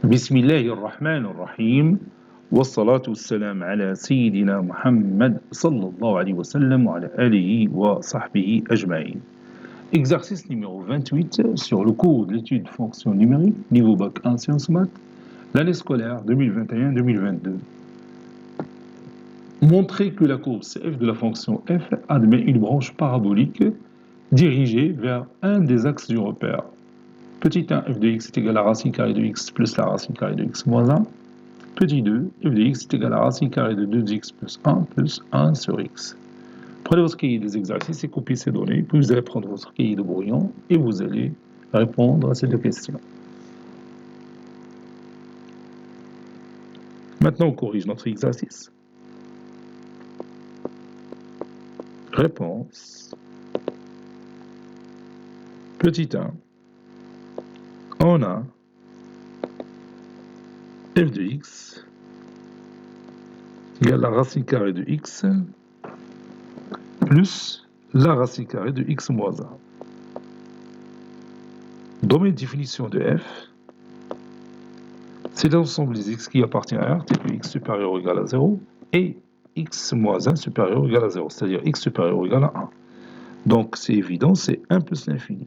بسم الله الرحمن الرحيم والصلاة والسلام على سيدنا محمد صلى الله عليه وسلم وعلى آله وصحبه أجمعين. Exercice numéro 28 sur le cours de l'étude fonction numérique, niveau bac 1 sciences maths, l'année scolaire 2021-2022. Montrez que la courbe CF de la fonction f admet une branche parabolique dirigée vers un des axes du repère. Petit 1, f de x est égal à racine carrée de x plus la racine carrée de x moins 1. Petit 2, f de x est égal à racine carrée de 2x plus 1 sur x. Prenez votre cahier des exercices et copiez ces données, puis vous allez prendre votre cahier de brouillon et vous allez répondre à ces deux questions. Maintenant, on corrige notre exercice. Réponse. Petit 1. On a f de x égale la racine carrée de x plus la racine carrée de x moins 1. Dans mes définitions de f, c'est l'ensemble des x qui appartient à R, tel que x supérieur ou égal à 0, et x moins 1 supérieur ou égal à 0, c'est-à-dire x supérieur ou égal à 1. Donc c'est évident, c'est 1 plus l'infini.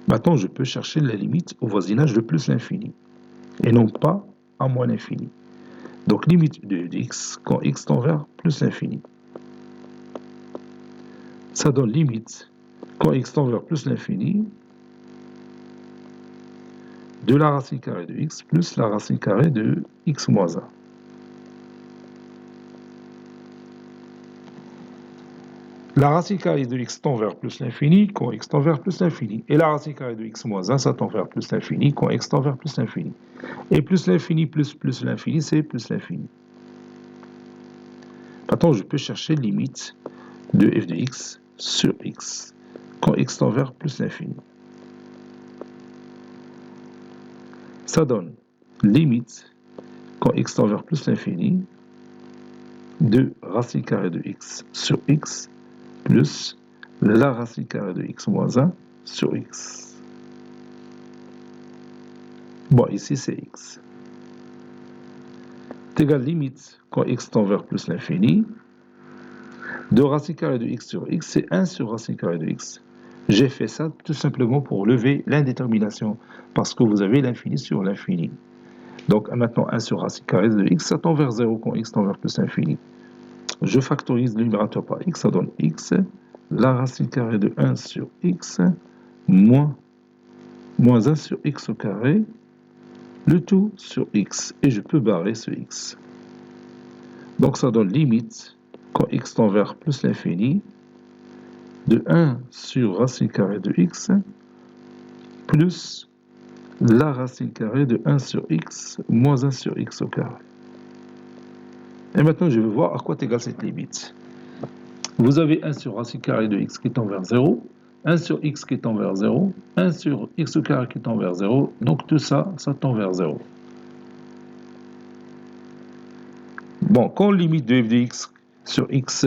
Maintenant, je peux chercher la limite au voisinage de plus l'infini, et non pas à moins l'infini. Donc limite de x quand x tend vers plus l'infini. Ça donne limite quand x tend vers plus l'infini de la racine carrée de x plus la racine carrée de x moins 1. La racine carrée de x tend vers plus l'infini quand x tend vers plus l'infini. Et la racine carrée de x moins 1, ça tend vers plus l'infini quand x tend vers plus l'infini. Et plus l'infini plus l'infini, c'est plus l'infini. Maintenant, je peux chercher limite de f de x sur x quand x tend vers plus l'infini. Ça donne limite quand x tend vers plus l'infini de racine carrée de x sur x plus la racine carrée de x moins 1 sur x. Bon, ici c'est x. C'est égal limite quand x tend vers plus l'infini de racine carrée de x sur x, c'est 1 sur racine carrée de x. J'ai fait ça tout simplement pour lever l'indétermination, parce que vous avez l'infini sur l'infini. Donc maintenant 1 sur racine carrée de x, ça tend vers 0 quand x tend vers plus l'infini. Je factorise le numérateur par x, ça donne x, la racine carrée de 1 sur x, moins 1 sur x au carré, le tout sur x, et je peux barrer ce x. Donc ça donne limite, quand x tend vers plus l'infini, de 1 sur racine carrée de x, plus la racine carrée de 1 sur x, moins 1 sur x au carré. Et maintenant, je vais voir à quoi est égale cette limite. Vous avez 1 sur racine carrée de x qui tend vers 0, 1 sur x qui tend vers 0, 1 sur x au carré qui tend vers 0, donc tout ça, ça tend vers 0. Bon, quand limite de f de x sur x,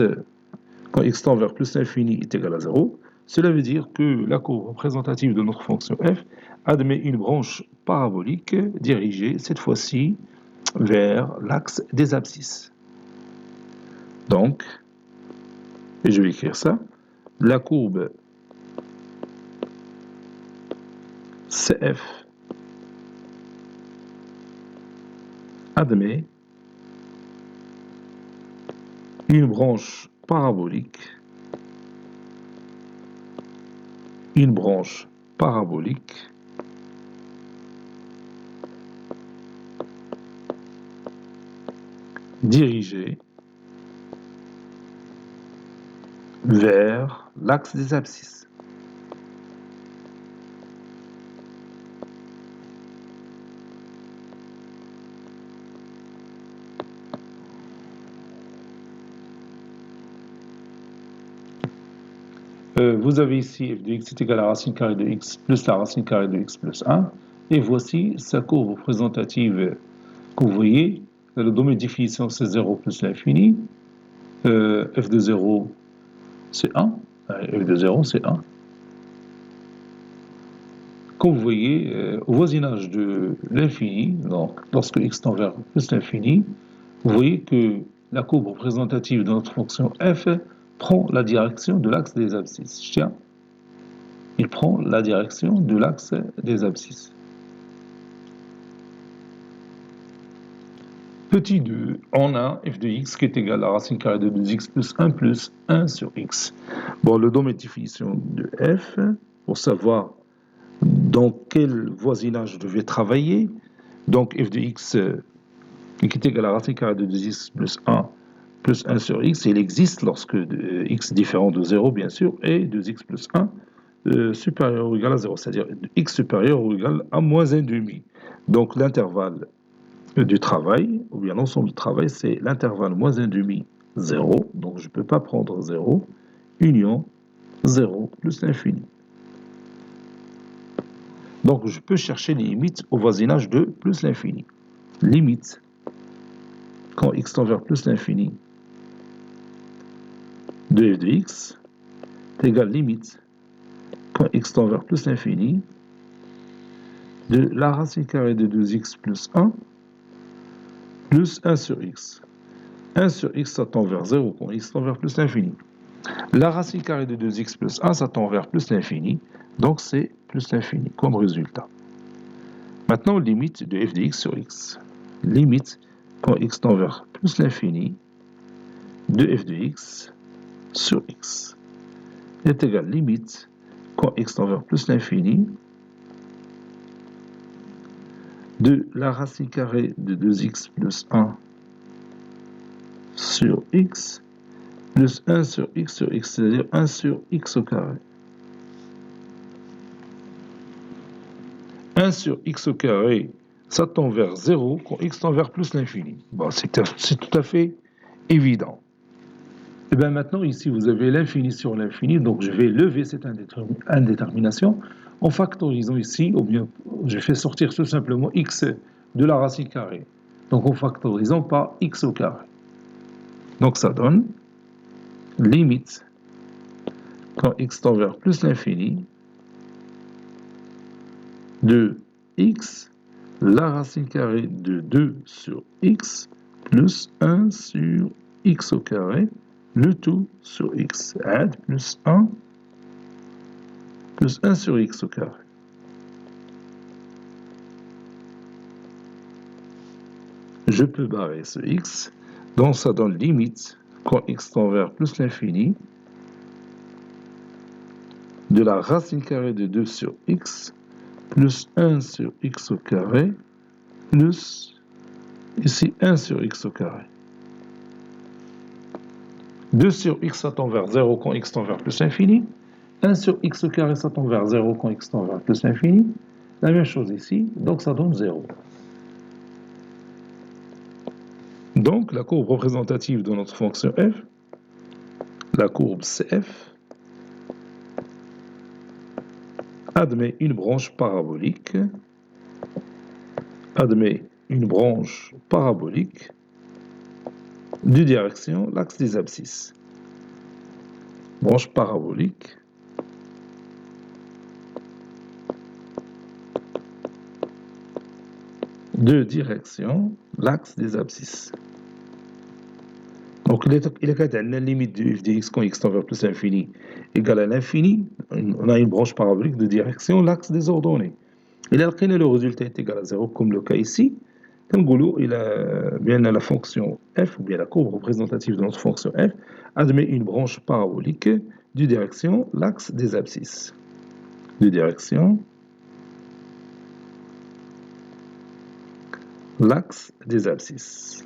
quand x tend vers plus l'infini est égal à 0, cela veut dire que la courbe représentative de notre fonction f admet une branche parabolique dirigée, cette fois-ci, vers l'axe des abscisses. Donc, et je vais écrire ça, la courbe CF admet une branche parabolique dirigée vers l'axe des abscisses. Vous avez ici f de x est égal à la racine carrée de x plus la racine carrée de x plus 1. Et voici sa courbe représentative que vous voyez. Le domaine de définition, c'est 0 plus l'infini. F de 0, c'est 1. F de 0, c'est 1. Comme vous voyez, au voisinage de l'infini, donc lorsque x tend vers plus l'infini, vous voyez que la courbe représentative de notre fonction f prend la direction de l'axe des abscisses. Tiens, il prend la direction de l'axe des abscisses. Petit 2, on a f de x qui est égal à la racine carrée de 2x plus 1 sur x. Bon, le domaine de définition de f, pour savoir dans quel voisinage je devais travailler, donc f de x qui est égal à la racine carrée de 2x plus 1 sur x, il existe lorsque x est différent de 0, bien sûr, et 2x plus 1 supérieur ou égal à 0, c'est-à-dire x supérieur ou égal à moins 1,5. Donc l'intervalle du travail, ou bien l'ensemble du travail, c'est l'intervalle moins 1,5, 0, donc je ne peux pas prendre 0, union 0 plus l'infini. Donc je peux chercher les limites au voisinage de plus l'infini. Limite, quand x tend vers plus l'infini, de f de x, est égal limite, quand x tend vers plus l'infini, de la racine carrée de 2x plus 1, plus 1 sur x. 1 sur x, ça tend vers 0 quand x tend vers plus l'infini. La racine carrée de 2x plus 1, ça tend vers plus l'infini, donc c'est plus l'infini comme résultat. Maintenant, limite de f de x sur x. Limite, quand x tend vers plus l'infini, de f de x sur x est égal limite, quand x tend vers plus l'infini, de la racine carrée de 2x plus 1 sur x plus 1 sur x, c'est-à-dire 1 sur x au carré. 1 sur x au carré, ça tend vers 0 quand x tend vers plus l'infini. Bon, c'est tout à fait évident. Et bien maintenant, ici, vous avez l'infini sur l'infini, donc je vais lever cette indétermination en factorisant ici, ou bien je fais sortir tout simplement x de la racine carrée. Donc en factorisant par x au carré. Donc ça donne limite quand x tend vers plus l'infini de x, la racine carrée de 2 sur x plus 1 sur x au carré, le tout sur x, add plus 1 sur x au carré. Je peux barrer ce x, donc ça donne limite quand x tend vers plus l'infini de la racine carrée de 2 sur x plus 1 sur x au carré plus ici 1 sur x au carré. 2 sur x ça tend vers 0 quand x tend vers plus l'infini. 1 sur x au carré ça tend vers 0 quand x tend vers plus l'infini. La même chose ici, donc ça donne 0. Donc la courbe représentative de notre fonction f, la courbe CF, admet une branche parabolique, de direction l'axe des abscisses. Branche parabolique de direction l'axe des abscisses. Donc, il est à la limite de f de x quand x tend vers plus l'infini égale à l'infini. On a une branche parabolique de direction l'axe des ordonnées. Et là, le résultat est égal à 0, comme le cas ici. Il a bien la fonction f, ou bien la courbe représentative de notre fonction f, admet une branche parabolique de direction l'axe des abscisses. De direction l'axe des abscisses.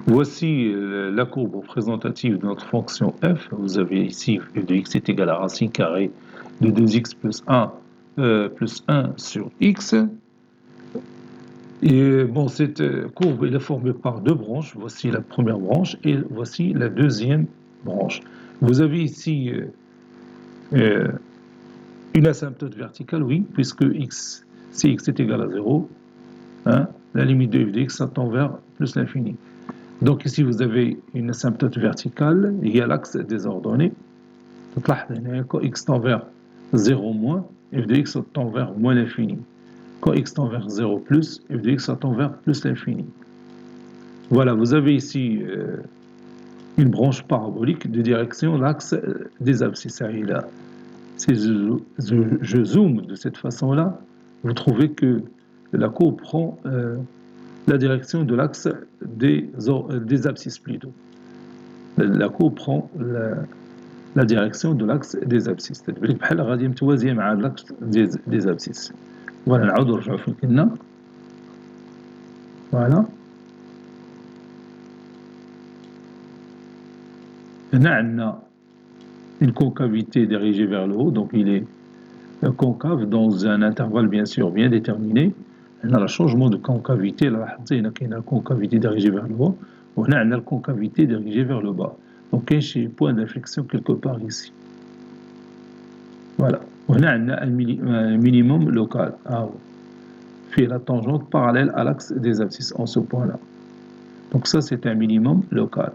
Voici la courbe représentative de notre fonction f. Vous avez ici f de x est égal à racine carrée de 2x plus 1 sur x. Et bon, cette courbe elle est formée par deux branches. Voici la première branche et voici la deuxième branche. Vous avez ici une asymptote verticale, oui, puisque x, si x est égal à 0, hein, la limite de f de x, ça tend vers plus l'infini. Donc ici, vous avez une asymptote verticale, il y a l'axe des ordonnées. Donc là, quand x tend vers 0 moins, f de x tend vers moins l'infini. Quand x tend vers 0 plus, f de x tend vers plus l'infini. Voilà, vous avez ici une branche parabolique de direction l'axe des abscisses. Là, si je zoome de cette façon-là, vous trouvez que la courbe prend la direction de l'axe des abscisses plutôt. La courbe prend la direction de l'axe des abscisses. تبان بحال غادي متوازيه مع l'axe des abscisses. Voilà, نعاودو نرجعو فين كنا. Voilà. هنا عندنا une concavité dirigée vers le haut, donc il est concave dans un intervalle bien sûr bien déterminé. On a le changement de concavité, là, il y a la concavité dirigée vers le haut, on a la concavité dirigée vers le bas. Donc il y a un point d'inflexion quelque part ici. Voilà. On a un minimum local. Fait la tangente parallèle à l'axe des abscisses en ce point-là. Donc ça c'est un minimum local.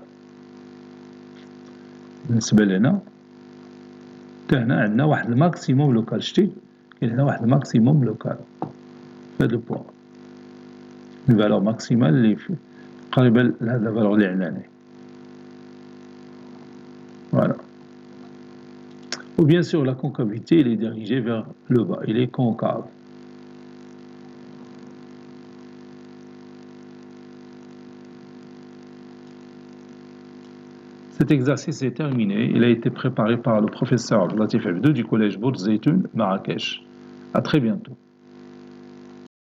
بالنسبة لنا هنا عندنا واحد الماكسيموم لوكال شتي كاين هنا واحد الماكسيموم لوكال في هذا البوان الفالور ماكسيمال اللي قريبة لهاد الفالور اللي عندنا هنا voilà. Ou bien sûr la concavité elle est dirigée vers le bas, il est concave. Cet exercice est terminé. Il a été préparé par le professeur Latif Abdou du collège Bourz Zeytoun, Marrakech. À très bientôt.